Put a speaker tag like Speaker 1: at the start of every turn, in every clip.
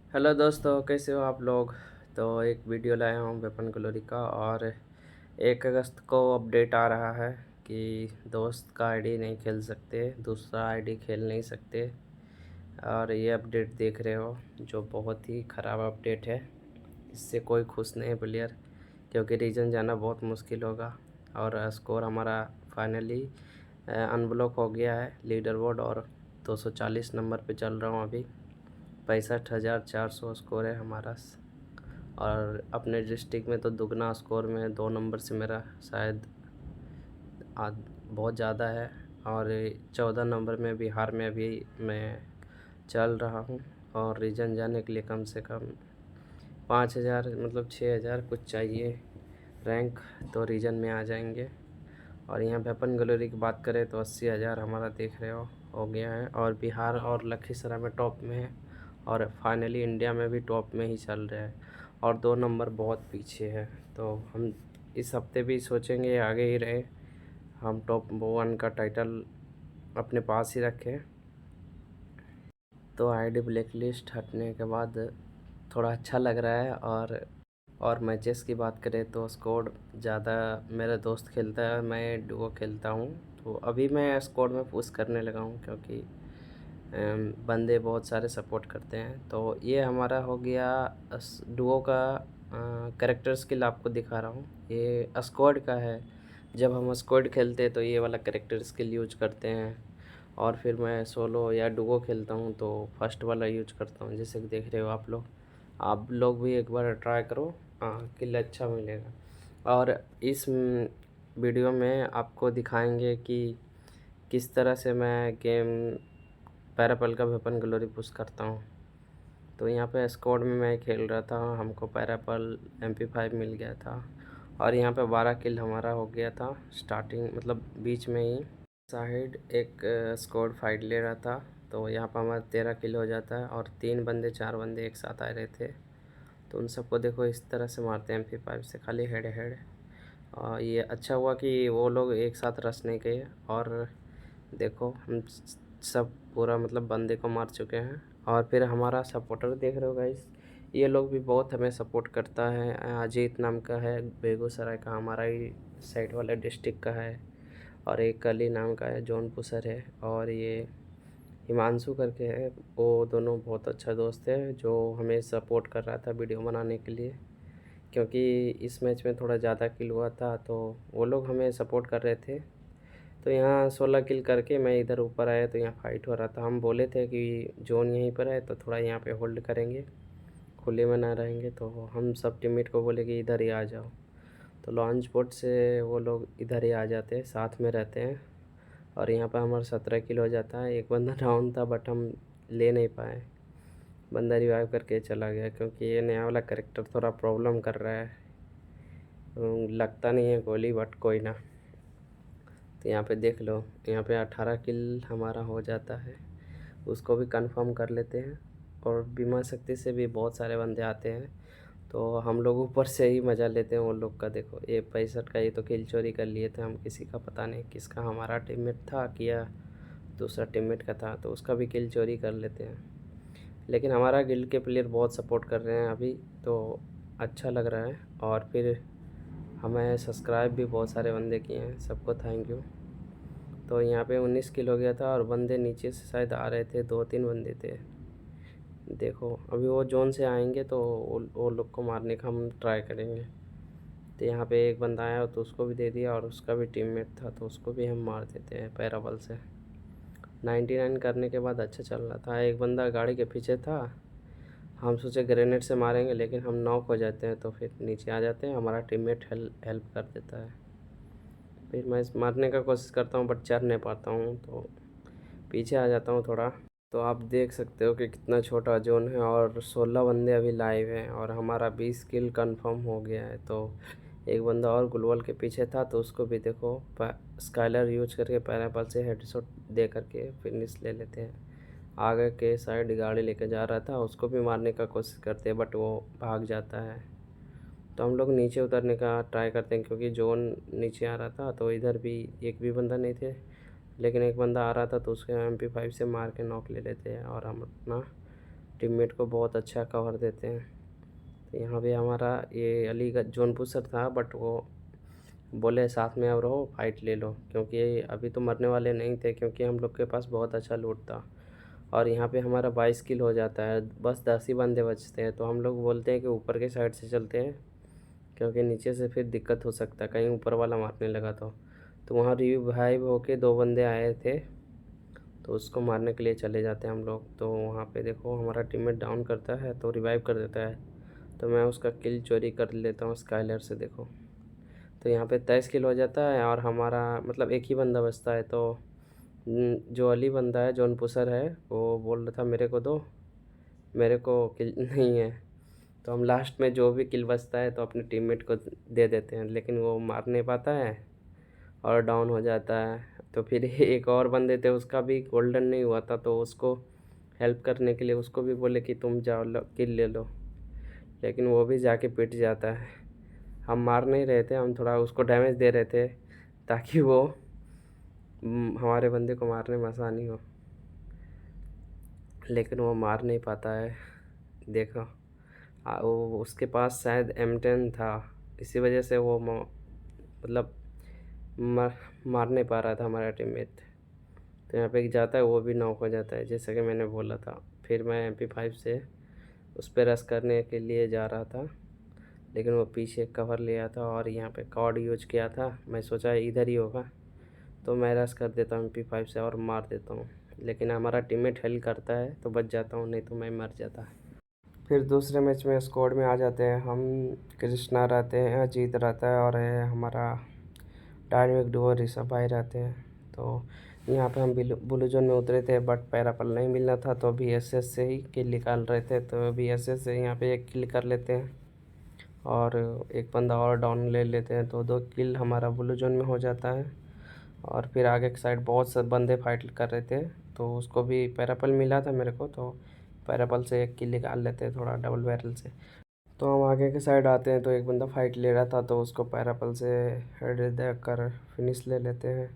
Speaker 1: Hello दोस्तों, कैसे हो आप लोग। तो एक वीडियो लाया हूँ वेपन ग्लोरी का। और 1 अगस्त को अपडेट आ रहा है कि दोस्त का आईडी नहीं खेल सकते, दूसरा आईडी खेल नहीं सकते। और ये अपडेट देख रहे हो जो बहुत ही ख़राब अपडेट है। इससे कोई खुश नहीं है प्लेयर, क्योंकि रीजन जाना बहुत मुश्किल होगा। और स्कोर हमारा फाइनली अनब्लॉक हो गया है लीडर बोर्ड, और 240 नंबर पे चल रहा हूँ अभी। 65,400 स्कोर है हमारा। और अपने डिस्ट्रिक्ट में तो दुगना स्कोर में 2 नंबर से मेरा शायद बहुत ज़्यादा है। और 14 नंबर में बिहार में भी मैं चल रहा हूँ। और रीजन जाने के लिए कम से कम 5,000 मतलब 6,000 कुछ चाहिए रैंक, तो रीजन में आ जाएंगे। और यहाँ वेपन ग्लोरी की बात करें तो 80,000 हमारा देख रहे हो गया है। और बिहार और लखीसराय में टॉप में है, और फाइनली इंडिया में भी टॉप में ही चल रहा है। और 2 नंबर बहुत पीछे है। तो हम इस हफ्ते भी सोचेंगे आगे ही रहे, हम टॉप 1 का टाइटल अपने पास ही रखें। तो आईडी ब्लैक लिस्ट हटने के बाद थोड़ा अच्छा लग रहा है। और मैचेस की बात करें तो स्क्वाड ज़्यादा मेरा दोस्त खेलता है, मैं डुओ खेलता हूँ। तो अभी मैं स्क्वाड में पुश करने लगा हूँ, क्योंकि बंदे बहुत सारे सपोर्ट करते हैं। तो ये हमारा हो गया डुओ का कैरेक्टर स्किल आपको दिखा रहा हूँ। ये स्क्वाड का है। जब हम स्क्वाड खेलते हैं तो ये वाला कैरेक्टर स्किल यूज करते हैं। और फिर मैं सोलो या डुओ खेलता हूँ तो फर्स्ट वाला यूज करता हूँ, जैसे कि देख रहे हो आप लोग। आप लोग भी एक बार ट्राई करो, किल अच्छा मिलेगा। और इस वीडियो में आपको दिखाएंगे कि किस तरह से मैं गेम पैरापल का वेपन ग्लोरी पुश करता हूँ। तो यहाँ पे स्क्वाड में मैं खेल रहा था, हमको पैरापल MP5 मिल गया था। और यहाँ पे 12 किल हमारा हो गया था स्टार्टिंग, मतलब बीच में ही। साइड एक स्क्वाड फाइट ले रहा था, तो यहाँ पर हमारा 13 किल हो जाता है। और 4 बंदे एक साथ आ रहे थे, तो उन सबको देखो इस तरह से मारते हैं MP5 से, खाली हेड हेड। और ये अच्छा हुआ कि वो लोग एक साथ रश नहीं गए। और देखो हम सब पूरा मतलब बंदे को मार चुके हैं। और फिर हमारा सपोर्टर देख रहे हो गाइस, ये लोग भी बहुत हमें सपोर्ट करता है। अजीत नाम का है, बेगूसराय का, हमारा ही साइड वाले डिस्ट्रिक्ट का है। और एक कली नाम का है, जौनपुर सर है। और ये हिमांशु करके है, वो दोनों बहुत अच्छा दोस्त है जो हमें सपोर्ट कर रहा था वीडियो बनाने के लिए। क्योंकि इस मैच में थोड़ा ज़्यादा किल हुआ था, तो वो लोग हमें सपोर्ट कर रहे थे। तो यहाँ 16 किल करके मैं इधर ऊपर आया, तो यहाँ फाइट हो रहा था। हम बोले थे कि जोन यहीं पर है तो थोड़ा यहाँ पे होल्ड करेंगे, खुले में ना रहेंगे। तो हम सब टीममेट को बोले कि इधर ही आ जाओ। तो लॉन्च पोर्ट से वो लोग इधर ही आ जाते हैं, साथ में रहते हैं। और यहाँ पर हमारा 17 किल हो जाता है। एक बंदा डाउन था बट हम ले नहीं पाए, बंदा रिवाइव करके चला गया, क्योंकि ये नया वाला करेक्टर थोड़ा प्रॉब्लम कर रहा है। लगता नहीं है गोली, बट कोई ना। तो यहाँ पे देख लो, यहाँ पे 18 किल हमारा हो जाता है। उसको भी कंफर्म कर लेते हैं। और बीमा शक्ति से भी बहुत सारे बंदे आते हैं, तो हम लोग ऊपर से ही मज़ा लेते हैं। वो लोग का देखो, ये 65 का, ये तो किल चोरी कर लिए थे हम, किसी का पता नहीं किसका, हमारा टीममेट था कि या दूसरा टीममेट का था, तो उसका भी किल चोरी कर लेते हैं। लेकिन हमारा गिल्ड के प्लेयर बहुत सपोर्ट कर रहे हैं अभी, तो अच्छा लग रहा है। और फिर हमें सब्सक्राइब भी बहुत सारे बंदे किए हैं, सबको थैंक यू। तो यहाँ पे 19 किल हो गया था। और बंदे नीचे से शायद आ रहे थे, 2-3 बंदे थे। देखो अभी वो जोन से आएंगे तो वो लोग को मारने का हम ट्राई करेंगे। तो यहाँ पे एक बंदा आया तो उसको भी दे दिया, और उसका भी टीममेट था तो उसको भी हम मार देते हैं पैराबल से। 99 करने के बाद अच्छा चल रहा था। एक बंदा गाड़ी के पीछे था, हम सोचे ग्रेनेड से मारेंगे, लेकिन हम नॉक हो जाते हैं तो फिर नीचे आ जाते हैं, हमारा टीममेट हेल्प कर देता है। फिर मैं मारने का कोशिश करता हूँ बट चढ़ नहीं पाता हूँ, तो पीछे आ जाता हूँ थोड़ा। तो आप देख सकते हो कि कितना छोटा जोन है, और 16 बंदे अभी लाइव हैं, और हमारा 20 किल कंफर्म हो गया है। तो एक बंदा और गुलवल के पीछे था, तो उसको भी देखो स्काइलर यूज करके पैरापल से हेडशॉट दे करके फिनिश ले लेते हैं। आगे के साइड गाड़ी लेके जा रहा था, उसको भी मारने का कोशिश करते हैं बट वो भाग जाता है। तो हम लोग नीचे उतरने का ट्राई करते हैं, क्योंकि जोन नीचे आ रहा था, तो इधर भी एक भी बंदा नहीं थे। लेकिन एक बंदा आ रहा था तो उसके MP5 से मार के नॉक ले लेते हैं, और हम अपना टीममेट को बहुत अच्छा कवर देते हैं। तो यहाँ पे हमारा ये अली का जोन पुशर था, बट वो बोले साथ में अब रहो, फाइट ले लो, क्योंकि अभी तो मरने वाले नहीं थे, क्योंकि हम लोग के पास बहुत अच्छा लूट था। और यहाँ पे हमारा 22 किल हो जाता है, बस 10 ही बंदे बचते हैं। तो हम लोग बोलते हैं कि ऊपर के साइड से चलते हैं, क्योंकि नीचे से फिर दिक्कत हो सकता है, कहीं ऊपर वाला मारने लगा तो वहाँ रिवाइव होके 2 बंदे आए थे, तो उसको मारने के लिए चले जाते हैं हम लोग। तो वहाँ पे देखो हमारा टीममेट डाउन करता है तो रिवाइव कर देता है, तो मैं उसका किल चोरी कर लेता हूँ स्काइलर से। देखो तो यहाँ पे 23 किल हो जाता है, और हमारा मतलब एक ही बंदा बचता है। तो जो अली बंदा है, जोन पुशर है, वो बोल रहा था मेरे को दो, मेरे को किल नहीं है। तो हम लास्ट में जो भी किल बचता है तो अपने टीममेट को दे देते हैं, लेकिन वो मार नहीं पाता है और डाउन हो जाता है। तो फिर एक और बंदे थे, उसका भी गोल्डन नहीं हुआ था, तो उसको हेल्प करने के लिए उसको भी बोले कि तुम जाओ किल ले लो, लेकिन वो भी जाके पिट जाता है। हम मार नहीं रहे थे, हम थोड़ा उसको डैमेज दे रहे थे ताकि वो हमारे बंदे को मारने में आसानी हो, लेकिन वो मार नहीं पाता है। देखो वो उसके पास शायद M10 था, इसी वजह से वो मतलब मार नहीं पा रहा था हमारा टीममेट। तो यहाँ पे जाता है, वो भी नॉक हो जाता है, जैसा कि मैंने बोला था। फिर मैं MP5 से उस पर रश करने के लिए जा रहा था, लेकिन वो पीछे कवर लिया था और यहाँ पे कॉर्ड यूज किया था। मैं सोचा इधर ही होगा, तो मैं रश कर देता हूँ MP5 से और मार देता हूँ, लेकिन हमारा टीममेट हेल्प करता है तो बच जाता हूँ, नहीं तो मैं मर जाता। फिर दूसरे मैच में स्क्वाड में आ जाते हैं हम। कृष्णा रहते हैं, अजीत रहता है, और हमारा डायनेमिक डुओ ऋषभ भाई रहते हैं। तो यहाँ पे हम ब्लू जोन में उतरे थे, बट पैरापल नहीं मिलना था, तो VSS से ही किल निकाल रहे थे। तो VSS से यहाँ पे एक किल कर लेते हैं और एक बंदा और डाउन ले लेते हैं, तो 2 किल हमारा ब्लू जोन में हो जाता है। और फिर आगे की साइड बहुत से बंदे फाइट कर रहे थे, तो उसको भी पैरापल मिला था मेरे को, तो पैरापल से एक किल निकाल लेते हैं थोड़ा डबल बैरल से। तो हम आगे के साइड आते हैं, तो एक बंदा फाइट ले रहा था, तो उसको पैरापल से हेड दे कर फिनिश ले लेते हैं।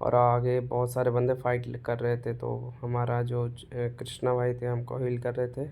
Speaker 1: और आगे बहुत सारे बंदे फाइट कर रहे थे, तो हमारा जो कृष्णा भाई थे हमको हील कर रहे थे,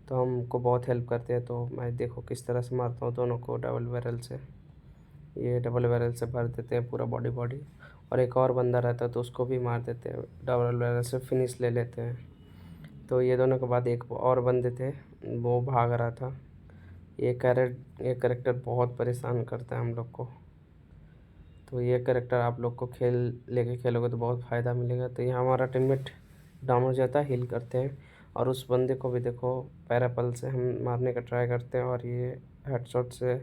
Speaker 1: तो हमको बहुत हेल्प करते हैं। तो मैं देखो किस तरह से मारता हूँ दोनों को डबल बैरल से। ये डबल बैरल से भर देते हैं पूरा बॉडी बॉडी, और एक और बंदा रहता है तो उसको भी मार देते हैं, डबल बैरल से फिनिश ले लेते हैं। तो ये दोनों के बाद एक और बंदे थे, वो भाग रहा था। ये कैरेक्टर बहुत परेशान करता है हम लोग को, तो ये कैरेक्टर आप लोग को लेके खेलोगे तो बहुत फ़ायदा मिलेगा। तो यहाँ हमारा टीममेट डाउन हो जाता है, हील करते हैं, और उस बंदे को भी देखो पैरापल से हम मारने का ट्राई करते हैं, और ये हेडशॉट से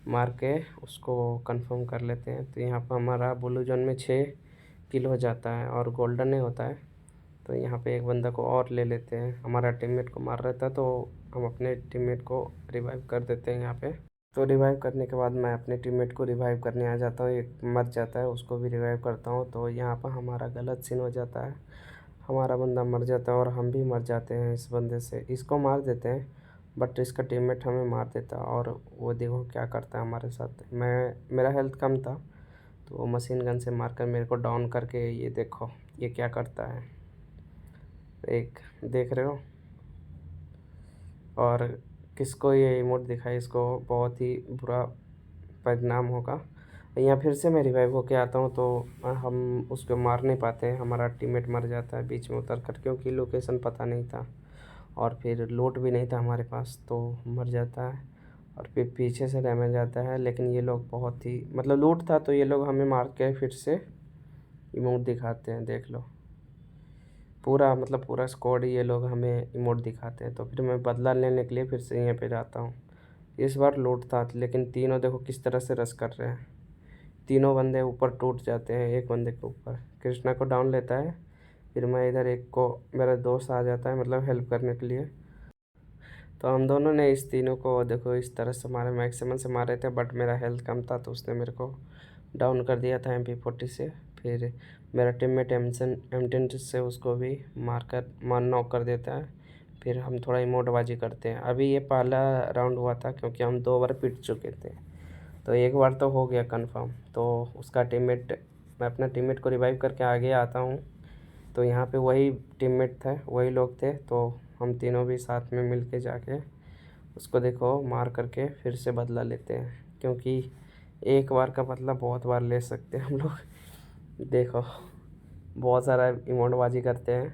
Speaker 1: मार के उसको कंफर्म कर लेते हैं। तो यहाँ पर हमारा ब्लू जोन में 6 किल हो जाता है और गोल्डन नहीं होता है। तो यहाँ पे एक बंदा को और ले लेते हैं, हमारा टीममेट को मार रहा था, तो हम अपने टीममेट को रिवाइव कर देते हैं यहाँ पे। तो रिवाइव करने के बाद मैं अपने टीममेट को रिवाइव करने आ जाता हूँ, एक मर जाता है उसको भी रिवाइव करता हूँ। तो यहाँ पर हमारा गलत सीन हो जाता है, हमारा बंदा मर जाता है और हम भी मर जाते हैं इस बंदे से। इसको मार देते हैं, बट इसका टीममेट हमें मार देता है, और वो देखो क्या करता है हमारे साथ। मेरा हेल्थ कम था, तो वो मशीन गन से मारकर मेरे को डाउन करके, ये देखो ये क्या करता है, एक देख रहे हो। और किसको ये इमोट दिखाई, इसको बहुत ही बुरा परिणाम होगा। यहाँ फिर से मैं रिवाइव होके आता हूँ, तो हम उसको मार नहीं पाते हैं, हमारा टीममेट मर जाता है बीच में उतर कर, क्योंकि लोकेशन पता नहीं था और फिर लूट भी नहीं था हमारे पास, तो मर जाता है। और फिर पीछे से डैमेज आता है, लेकिन ये लोग बहुत ही मतलब लूट था, तो ये लोग हमें मार के फिर से इमोट दिखाते हैं, देख लो। पूरा मतलब पूरा स्क्वाड ये लोग हमें इमोट दिखाते हैं। तो फिर मैं बदला लेने के लिए फिर से यहाँ पे जाता हूँ। इस बार लूट था, लेकिन तीनों देखो किस तरह से रश कर रहे हैं। तीनों बंदे ऊपर टूट जाते हैं, एक बंदे के ऊपर कृष्णा को डाउन लेता है, फिर मैं इधर एक को, मेरा दोस्त आ जाता है मतलब हेल्प करने के लिए। तो हम दोनों ने इस तीनों को देखो इस तरह से मारे, मैक्सिमम से मारे थे, बट मेरा हेल्थ कम था, तो उसने मेरे को डाउन कर दिया था MP40 से। फिर मेरा टीममेट M10 से उसको भी मार नॉक कर देता है। फिर हम थोड़ा इमोटबाजी करते हैं। अभी ये पहला राउंड हुआ था, क्योंकि हम 2 बार पिट चुके थे, तो एक बार तो हो गया कंफर्म। तो उसका टीममेट, मैं अपना टीममेट को रिवाइव करके आगे आता हूँ, तो यहाँ पे वही टीममेट थे, वही लोग थे, तो हम तीनों भी साथ में मिल के जाके उसको देखो मार करके फिर से बदला लेते हैं, क्योंकि एक बार का बदला बहुत बार ले सकते हैं हम लोग। देखो बहुत सारा इमोटबाजी करते हैं,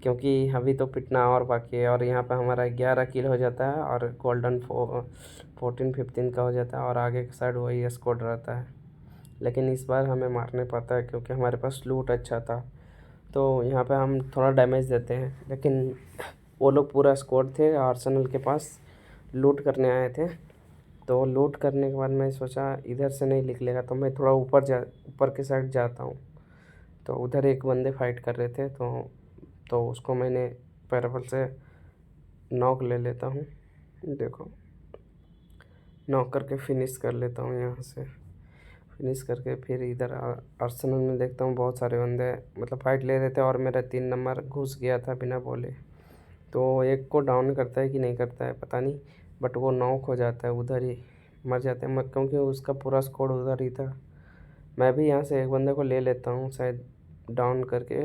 Speaker 1: क्योंकि अभी तो पिटना और बाकी है। और यहाँ पे हमारा 11 किल हो जाता है और गोल्डन 14-15 का हो जाता है, और आगे के साइड वही स्क्वाड रहता है। लेकिन इस बार हमें मार नहीं पाता है क्योंकि हमारे पास लूट अच्छा था। तो यहाँ पे हम थोड़ा डैमेज देते हैं, लेकिन वो लोग पूरा स्क्वाड थे आर्सेनल के पास, लूट करने आए थे। तो लूट करने के बाद मैं सोचा इधर से नहीं निकलेगा, तो मैं थोड़ा ऊपर के साइड जाता हूँ। तो उधर एक बंदे फाइट कर रहे थे, तो उसको मैंने पैराबल से नॉक ले लेता हूँ। देखो नॉक करके फिनिश कर लेता हूँ यहाँ से। फिनिश करके फिर इधर आर्सेनल में देखता हूँ बहुत सारे बंदे मतलब फ़ाइट ले रहे थे, और मेरा 3 नंबर घुस गया था बिना बोले। तो एक को डाउन करता है कि नहीं करता है पता नहीं, बट वो नॉक हो जाता है, उधर ही मर जाते हैं क्योंकि उसका पूरा स्क्वाड उधर ही था। मैं भी यहाँ से एक बंदे को ले लेता हूँ शायद डाउन करके,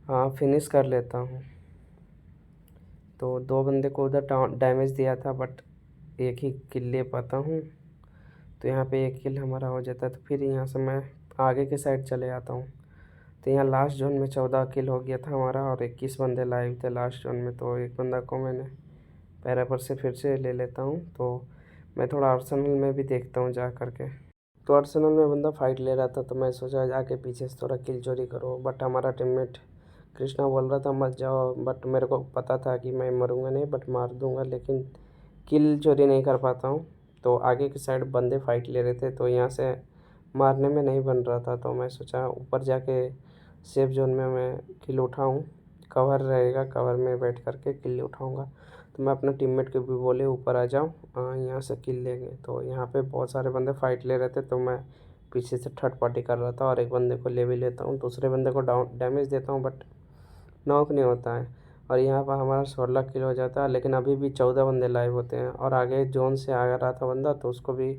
Speaker 1: हाँ फिनिश कर लेता हूँ। तो 2 बंदे को उधर डैमेज दिया था, बट एक ही किल ले पाता हूँ। तो यहाँ पे 1 किल हमारा हो जाता है। तो फिर यहाँ से मैं आगे के साइड चले आता हूँ। तो यहाँ लास्ट जोन में 14 किल हो गया था हमारा, और 21 बंदे लाइव थे लास्ट जोन में। तो एक बंदा को मैंने पैरापर से फिर से ले लेता हूँ। तो मैं थोड़ा आर्सेनल में भी देखता हूँ जा करके। तो आर्सेनल में बंदा फाइट ले रहा था, तो मैं सोचा जाके पीछे से थोड़ा किल चोरी करो, बट हमारा टीममेट कृष्णा बोल रहा था मत जाओ, बट मेरे को पता था कि मैं मरूंगा नहीं, बट मार दूंगा, लेकिन किल चोरी नहीं कर पाता हूँ। तो आगे की साइड बंदे फाइट ले रहे थे, तो यहाँ से मारने में नहीं बन रहा था। तो मैं सोचा ऊपर जाके सेफ जोन में मैं किल उठाऊँ, कवर रहेगा, कवर में बैठ करके किल उठाऊँगा। तो मैं अपने टीममेट को भी बोले ऊपर आ जाओ, यहाँ से किल लेंगे। तो यहाँ पे बहुत सारे बंदे फाइट ले रहे थे, तो मैं पीछे से थर्ड पार्टी कर रहा था, और एक बंदे को ले भी लेता हूँ, दूसरे बंदे को डैमेज देता हूँ, बट नॉक नहीं होता है। और यहाँ पर हमारा 16 किल हो जाता है, लेकिन अभी भी 14 बंदे लाइव होते हैं, और आगे जोन से आ रहा था बंदा, तो उसको भी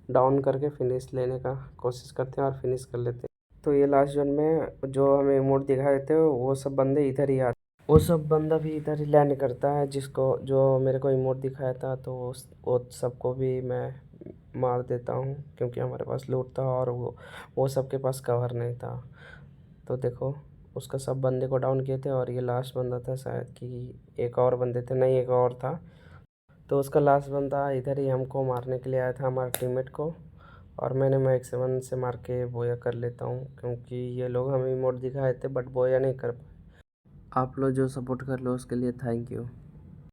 Speaker 1: डाउन करके फिनिश लेने का कोशिश करते हैं और फिनिश कर लेते हैं। तो ये लास्ट जोन में जो हमें इमोट दिखाए थे वो सब बंदे इधर ही आते, वो सब बंदा भी इधर ही लैंड करता है, जिसको जो मेरे को इमोट दिखाया था। तो वो सबको भी मैं मार देता हूँ, क्योंकि हमारे पास लूट था और वो सबके पास कवर नहीं था। तो देखो उसका सब बंदे को डाउन किए थे, और ये लास्ट बंदा था शायद कि एक और बंदे थे, नहीं एक और था। तो उसका लास्ट बंदा इधर ही हमको मारने के लिए आया था, हमारे टीममेट को, और मैंने मैक 7 से मार के बोया कर लेता हूँ, क्योंकि ये लोग हमें इमोट दिखाए थे बट बोया नहीं कर पाए। आप लोग जो सपोर्ट कर लो उसके लिए थैंक यू।